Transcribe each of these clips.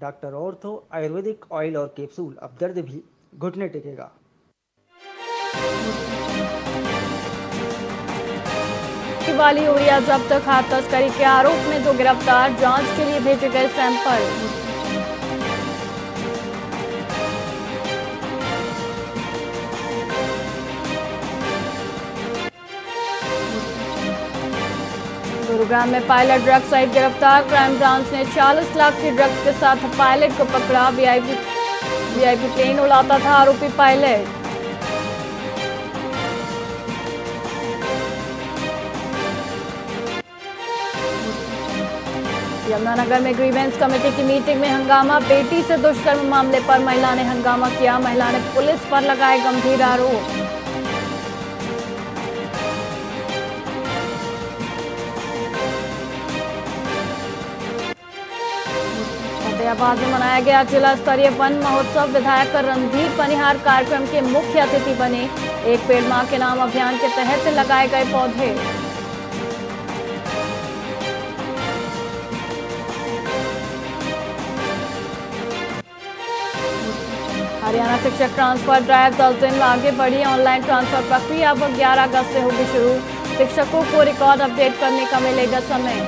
Doctor ortho Ayurvedic oil और capsule, अब दर्द भी घुटने टेकेगा। वाली यूरिया जब्त, खाद तस्करी के आरोप में 2 गिरफ्तार, जांच के लिए भेजे गए सैंपल। गुरुग्राम में पायलट ड्रग्स सहित गिरफ्तार, क्राइम ब्रांच ने 40 लाख की ड्रग्स के साथ पायलट को पकड़ा। वीआईपी प्लेन उड़ाता था आरोपी पायलट। यमुनानगर में ग्रीवेंस कमेटी की मीटिंग में हंगामा, बेटी से दुष्कर्म मामले पर महिला ने हंगामा किया। महिला ने पुलिस पर लगाए गंभीर आरोप। फतेहाबाद में मनाया गया जिला स्तरीय वन महोत्सव। विधायक रणधीर पनिहार कार्यक्रम के मुख्य अतिथि बने। एक पेड़ मां के नाम अभियान के तहत लगाए गए पौधे। हरियाणा शिक्षक ट्रांसफर ड्राइव 10 दिन आगे बढ़ी। ऑनलाइन ट्रांसफर प्रक्रिया अब 11 अगस्त से होगी शुरू। शिक्षकों को रिकॉर्ड अपडेट करने का मिलेगा समय।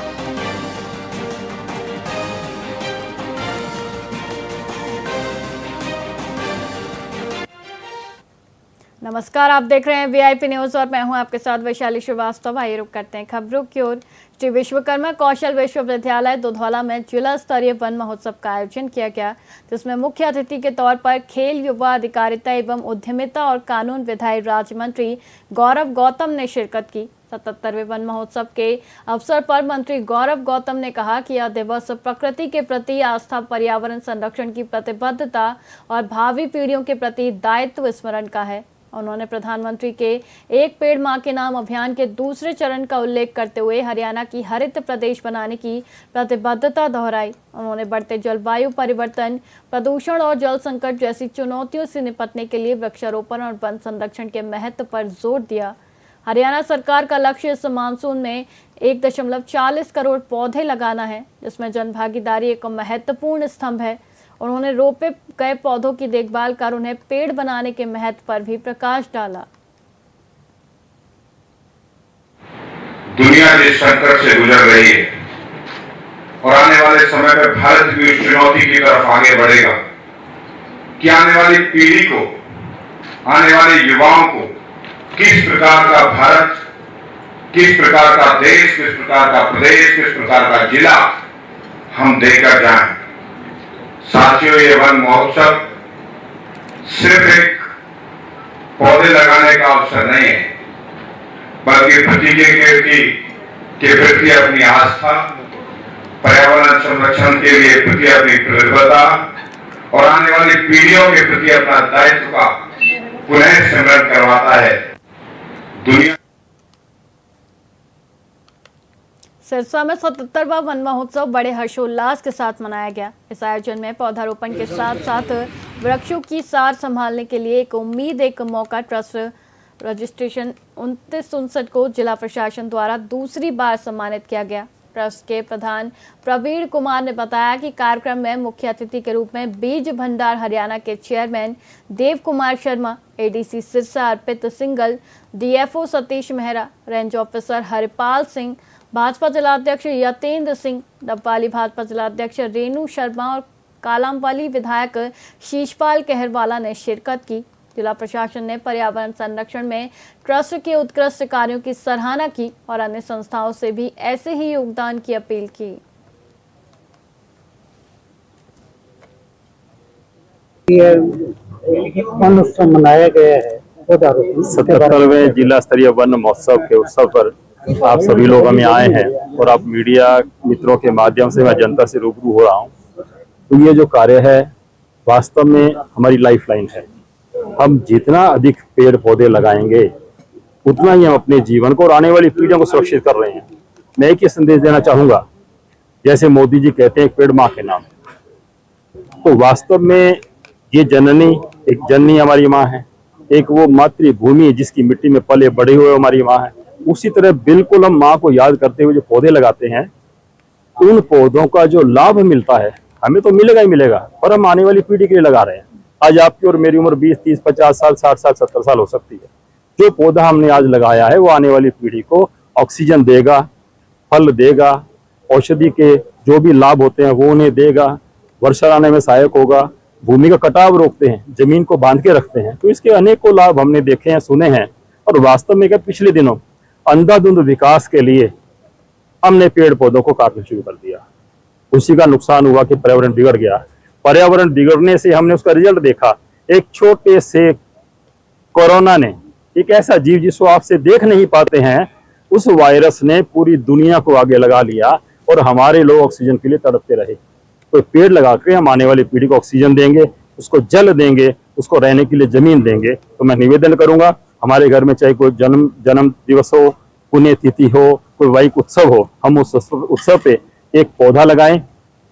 नमस्कार, आप देख रहे हैं वीआईपी न्यूज और मैं हूं आपके साथ वैशाली श्रीवास्तव। आइए रुक करते हैं खबरों की ओर। श्री विश्वकर्मा कौशल विश्वविद्यालय दुधौला में जिला स्तरीय वन महोत्सव का आयोजन किया गया, जिसमें मुख्य अतिथि के तौर पर खेल, युवा अधिकारिता एवं उद्यमिता और कानून विधायी राज्य मंत्री गौरव गौतम ने शिरकत की। 77वें वन महोत्सव के अवसर पर मंत्री गौरव गौतम ने कहा कि यह दिवस प्रकृति के प्रति आस्था, पर्यावरण संरक्षण की प्रतिबद्धता और भावी पीढ़ियों के प्रति दायित्व स्मरण का है। उन्होंने प्रधानमंत्री के एक पेड़ मां के नाम अभियान के दूसरे चरण का उल्लेख करते हुए हरियाणा की हरित प्रदेश बनाने की प्रतिबद्धता दोहराई। उन्होंने बढ़ते जलवायु परिवर्तन, प्रदूषण और जल संकट जैसी चुनौतियों से निपटने के लिए वृक्षारोपण और वन संरक्षण के महत्व पर जोर दिया। हरियाणा सरकार का लक्ष्य इस मानसून में 1.40 करोड़ पौधे लगाना है, जिसमें जनभागीदारी एक महत्वपूर्ण स्तंभ है। उन्होंने रोपे गए पौधों की देखभाल कर उन्हें पेड़ बनाने के महत्व पर भी प्रकाश डाला। दुनिया जिस संकट से गुजर रही है और आने वाले समय में भारत भी उस चुनौती की तरफ आगे बढ़ेगा कि आने वाली पीढ़ी को, आने वाले युवाओं को किस प्रकार का भारत, किस प्रकार का देश, किस प्रकार का प्रदेश, किस प्रकार का जिला हम देकर जाएं। साथियों, ये वन महोत्सव सिर्फ एक पौधे लगाने का अवसर नहीं है, बल्कि के प्रति अपनी आस्था, पर्यावरण संरक्षण के लिए प्रति अपनी प्रतिबद्धता और आने वाली पीढ़ियों के प्रति अपना दायित्व का पुनः स्मरण करवाता है। दुनिया सिरसा में 77वां वन महोत्सव बड़े हर्षोल्लास के साथ मनाया गया। इस आयोजन में पौधारोपण के साथ साथ वृक्षों की सार संभालने के लिए एक उम्मीद एक मौका ट्रस्ट रजिस्ट्रेशन 2959 को जिला प्रशासन द्वारा दूसरी बार सम्मानित किया गया। ट्रस्ट के प्रधान प्रवीण कुमार ने बताया कि कार्यक्रम में मुख्य अतिथि के रूप में बीज भंडार हरियाणा के chairman Dev Kumar Sharma, ADC Sirsa Arpit Singal, DFO Satish Mehra, range officer Haripal Singh, Bhajpa जिलाध्यक्ष यतेंद्र सिंह, डबवाली भाजपा जिलाध्यक्ष रेणु शर्मा और कालामवाली विधायक शीशपाल कहरवाला ने शिरकत की। जिला प्रशासन ने पर्यावरण संरक्षण में ट्रस्ट के उत्कृष्ट कार्यों की सराहना की और अन्य संस्थाओं से भी ऐसे ही योगदान की अपील की। वन उत्सव मनाया गया है। 77वें जिला स्तरीय वन महोत्सव के उत्सव पर आप सभी लोग हम यहाँ आए हैं और आप मीडिया मित्रों के माध्यम से मैं जनता से रूबरू हो रहा हूँ। तो ये जो कार्य है वास्तव में हमारी लाइफलाइन है। हम जितना अधिक पेड़ पौधे लगाएंगे उतना ही हम अपने जीवन को और आने वाली पीढ़ियों को सुरक्षित कर रहे हैं। मैं एक ही संदेश देना चाहूंगा, जैसे मोदी जी कहते हैं एक पेड़ माँ के नाम, तो वास्तव में ये जननी, एक जननी हमारी माँ है, एक वो मातृभूमि जिसकी मिट्टी में पले बड़े हुए हमारी माँ है। उसी तरह बिल्कुल हम माँ को याद करते हुए जो पौधे लगाते हैं, उन पौधों का जो लाभ मिलता है हमें तो मिलेगा ही मिलेगा, पर हम आने वाली पीढ़ी के लिए लगा रहे हैं। आज आपकी और मेरी उम्र 20, 30, 50 साल, 60 साल, 70 साल हो सकती है। जो पौधा हमने आज लगाया है वो आने वाली पीढ़ी को ऑक्सीजन देगा, फल देगा, औषधि के जो भी लाभ होते हैं वो उन्हें देगा, वर्षा लाने में सहायक होगा, भूमि का कटाव रोकते हैं, जमीन को बांध के रखते हैं। तो इसके अनेकों लाभ हमने देखे हैं, सुने हैं। और वास्तव में क्या पिछले दिनों अंधाधुंध विकास के लिए हमने पेड़ पौधों को काटना शुरू कर दिया। उसी का नुकसान हुआ कि पर्यावरण बिगड़ गया। पर्यावरण बिगड़ने से हमने उसका रिजल्ट देखा। एक छोटे से कोरोना ने, एक ऐसा जीव जिसको आपसे देख नहीं पाते हैं, उस वायरस ने पूरी दुनिया को आगे लगा लिया और हमारे लोग ऑक्सीजन के लिए तड़पते रहे। तो पेड़ लगा के हम आने वाली पीढ़ी को ऑक्सीजन देंगे, उसको जल देंगे, उसको रहने के लिए जमीन देंगे। तो मैं निवेदन करूंगा, हमारे घर में चाहे कोई जन्म दिवस हो, पुण्यतिथि हो, कोई वैवाहिक उत्सव हो, हम उस उत्सव पे एक पौधा लगाएं,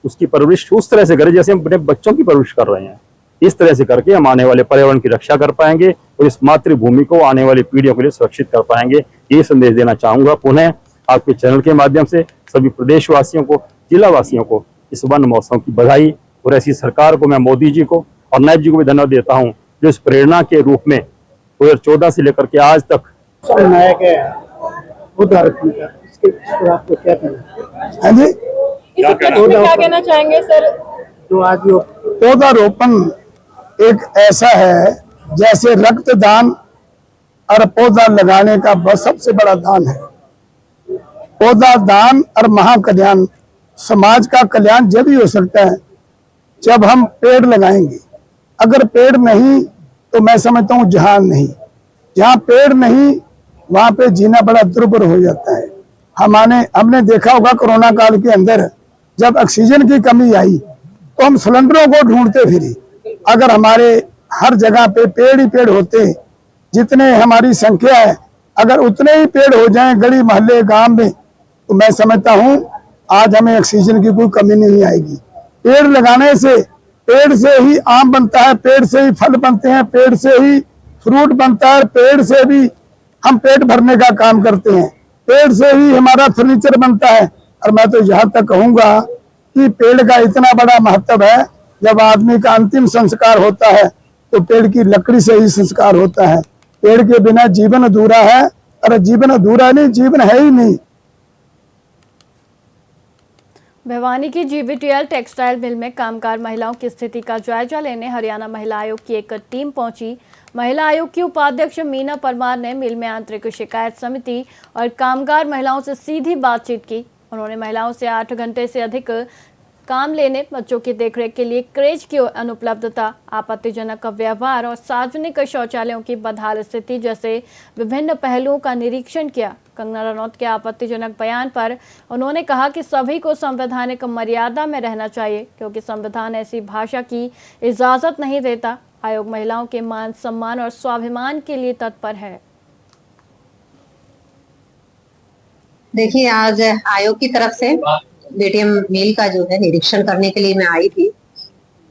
उसकी परवरिश उस तरह से करें जैसे हम अपने बच्चों की परवरिश कर रहे हैं। इस तरह से करके हम आने वाले पर्यावरण की रक्षा कर पाएंगे और इस मातृभूमि को आने वाली पीढ़ियों के लिए सुरक्षित कर पाएंगे। ये संदेश देना चाहूंगा पुनः आपके चैनल के माध्यम से सभी प्रदेशवासियों को, जिला वासियों को इस वन महोत्सव की बधाई। और ऐसी सरकार को मैं मोदी जी को और नायब जी को भी धन्यवाद देता हूँ जो इस प्रेरणा के रूप में 2014 से लेकर के आज तक नायक है उदाहरण का। इसके आपको क्या कहना? हाँ जी, इस उपलक्ष्य में क्या कहना चाहेंगे सर? जो आज ये पौधारोपण एक ऐसा है जैसे रक्तदान और पौधा लगाने का बस सबसे बड़ा दान है। पौधा दान और महाकल्याण, समाज का कल्याण जब ही हो सकता है जब हम पेड़ लगाएंगे। अगर पेड़ नहीं तो मैं समझता हूँ जहान नहीं। जहाँ पेड़ नहीं वहां पे जीना बड़ा दुर्भर हो जाता है। हमने देखा होगा कोरोना काल के अंदर जब ऑक्सीजन की कमी आई तो हम सिलेंडरों को ढूंढते फिरे। अगर हमारे हर जगह पे पेड़ ही पेड़ होते, जितने हमारी संख्या है अगर उतने ही पेड़ हो जाएं गली मोहल्ले गांव में, तो मैं समझता हूं आज हमें ऑक्सीजन की कोई कमी नहीं आएगी। पेड़ लगाने से, पेड़ से ही आम बनता है, पेड़ से ही फल बनते हैं, पेड़ से ही फ्रूट बनता है, पेड़ से भी हम पेट भरने का काम करते हैं, पेड़ से ही हमारा फर्नीचर बनता है। और मैं तो यहाँ तक कहूंगा कि पेड़ का इतना बड़ा महत्व है, जब आदमी का अंतिम संस्कार होता है तो पेड़ की लकड़ी से ही संस्कार होता है। पेड़ के बिना जीवन अधूरा है, और जीवन अधूरा नहीं, जीवन है ही नहीं। भिवानी की जीबीटीएल टेक्सटाइल मिल में कामगार महिलाओं की स्थिति का जायजा लेने हरियाणा महिला आयोग की एक टीम पहुंची। महिला आयोग की उपाध्यक्ष मीना परमार ने मिल में आंतरिक शिकायत समिति और कामगार महिलाओं से सीधी बातचीत की। उन्होंने महिलाओं से 8 घंटे से अधिक काम लेने, बच्चों की देखरेख के लिए क्रेच की अनुपलब्धता, आपत्तिजनक व्यवहार और सार्वजनिक शौचालयों की बदहाल स्थिति जैसे विभिन्न पहलुओं का निरीक्षण किया। कंगना रनौत के आपत्तिजनक बयान पर उन्होंने कहा कि सभी को संवैधानिक मर्यादा में रहना चाहिए, क्योंकि संविधान ऐसी भाषा की इजाजत नहीं देता। आयोग महिलाओं के मान सम्मान और स्वाभिमान के लिए तत्पर है। देखिए, आज आयोग की तरफ से बीटीएम मिल का जो है निरीक्षण करने के लिए मैं आई थी।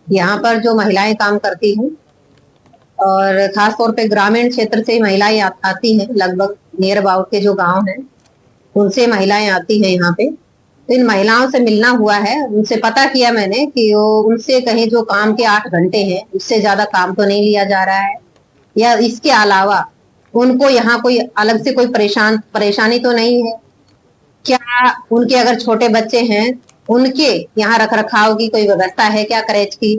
यहाँ पर जो महिलाएं काम करती हैं और खास तौर पे ग्रामीण क्षेत्र से महिलाएं आती हैं, लगभग नियर अबाउट के जो गांव हैं उनसे महिलाएं आती हैं यहाँ पे। तो इन महिलाओं से मिलना हुआ है, उनसे पता किया मैंने कि वो उनसे कहीं जो काम के 8 घंटे हैं उससे ज्यादा काम तो नहीं लिया जा रहा है, या इसके अलावा उनको यहाँ कोई अलग से कोई परेशानी तो नहीं है। क्या उनके अगर छोटे बच्चे हैं उनके यहाँ रख रखाव की कोई व्यवस्था है क्या, क्रेच की?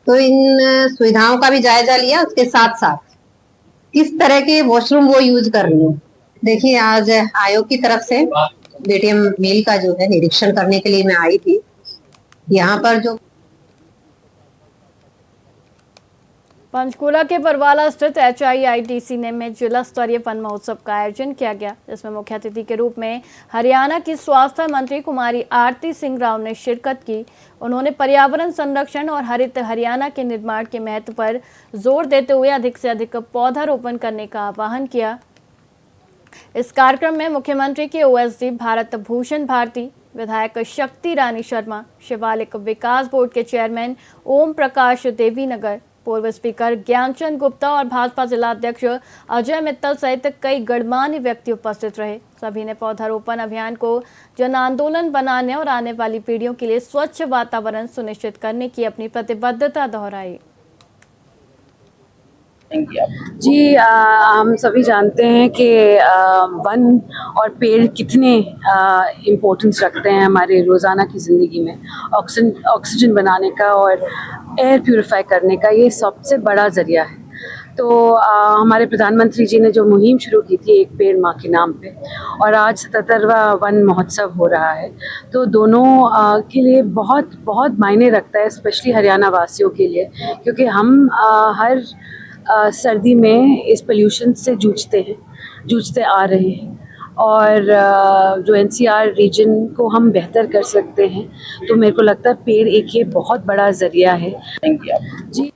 तो इन सुविधाओं का भी जायजा लिया। उसके साथ साथ किस तरह के वॉशरूम वो यूज कर रही है। देखिए, आज आयोग की तरफ से बीटीएम मिल का जो है निरीक्षण करने के लिए मैं आई थी। यहाँ पर जो पंचकूला के बरवाला स्थित HIITC में जिला स्तरीय वन महोत्सव का आयोजन किया गया, जिसमें मुख्य अतिथि के रूप में हरियाणा की स्वास्थ्य मंत्री कुमारी आरती सिंह राव ने शिरकत की। उन्होंने पर्यावरण संरक्षण और हरित हरियाणा के निर्माण के महत्व पर जोर देते हुए अधिक से अधिक पौधारोपण करने का आह्वान किया। इस कार्यक्रम में मुख्यमंत्री के OSD भारत भूषण भारती, विधायक शक्ति रानी शर्मा, शिवालिक विकास बोर्ड के चेयरमैन ओम प्रकाश देवीनगर, पूर्व स्पीकर ज्ञानचंद गुप्ता और भाजपा जिला अध्यक्ष अजय मित्तल सहित कई गणमान्य व्यक्ति उपस्थित रहे। सभी ने पौधारोपण अभियान को जन आंदोलन बनाने और आने वाली पीढ़ियों के लिए स्वच्छ वातावरण सुनिश्चित करने की अपनी प्रतिबद्धता दोहराई। जी हम सभी जानते हैं कि वन और पेड़ कितने इम्पोर्टेंस रखते हैं हमारे रोज़ाना की ज़िंदगी में। ऑक्सीजन बनाने का और एयर प्यूरिफाई करने का ये सबसे बड़ा ज़रिया है। तो हमारे प्रधानमंत्री जी ने जो मुहिम शुरू की थी एक पेड़ माँ के नाम पे, और आज 77वां वन महोत्सव हो रहा है, तो दोनों के लिए बहुत बहुत मायने रखता है, स्पेशली हरियाणा वासियों के लिए, क्योंकि हम हर सर्दी में इस पोल्यूशन से जूझते आ रहे हैं। और जो एनसीआर रीजन को हम बेहतर कर सकते हैं, तो मेरे को लगता है पेड़ एक ये बहुत बड़ा ज़रिया है। जी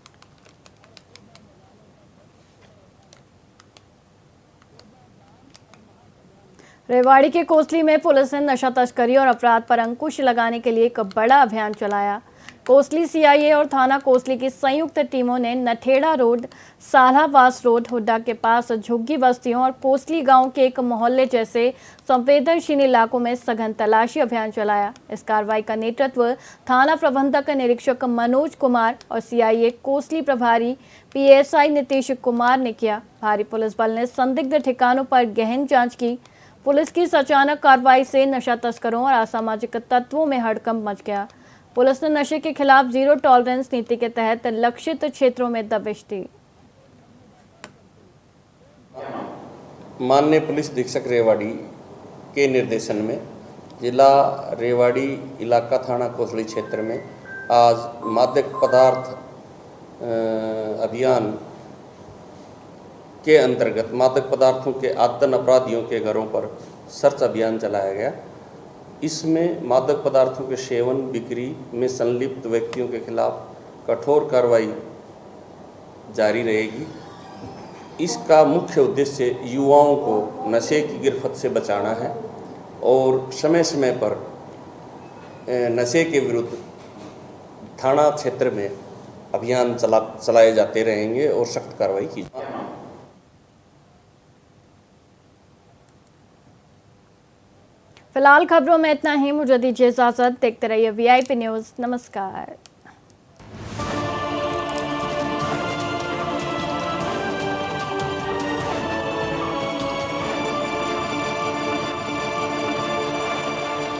रेवाड़ी के कोसली में पुलिस ने नशा तस्करी और अपराध पर अंकुश लगाने के लिए एक बड़ा अभियान चलाया। कोसली सीआईए और थाना कोसली की संयुक्त टीमों ने नठेड़ा रोड, सालावास रोड, हुड्डा के पास झुग्गी बस्तियों और कोसली गांव के एक मोहल्ले जैसे संवेदनशील इलाकों में सघन तलाशी अभियान चलाया। इस कार्रवाई का नेतृत्व थाना प्रबंधक निरीक्षक मनोज कुमार और सीआईए कोसली प्रभारी पीएसआई नीतीश कुमार ने किया। भारी पुलिस बल ने संदिग्ध ठिकानों पर गहन जाँच की। पुलिस की इस अचानक कार्रवाई से नशा तस्करों और असामाजिक तत्वों में हड़कंप मच गया। पुलिस ने नशे के खिलाफ जीरो टॉलरेंस नीति के तहत लक्षित क्षेत्रों में दबिश दी। माननीय पुलिस अधीक्षक रेवाड़ी के निर्देशन में जिला रेवाड़ी इलाका थाना कोसली क्षेत्र में आज मादक पदार्थ अभियान के अंतर्गत मादक पदार्थों के आदतन अपराधियों के घरों पर सर्च अभियान चलाया गया। इसमें मादक पदार्थों के सेवन बिक्री में संलिप्त व्यक्तियों के खिलाफ कठोर कार्रवाई जारी रहेगी। इसका मुख्य उद्देश्य युवाओं को नशे की गिरफ्त से बचाना है और समय समय पर नशे के विरुद्ध थाना क्षेत्र में अभियान चलाए जाते रहेंगे और सख्त कार्रवाई की जाएगी। फिलहाल खबरों में इतना ही। मुझे दीजिए इजाजत। देखते रहिए वीआईपी न्यूज़। नमस्कार।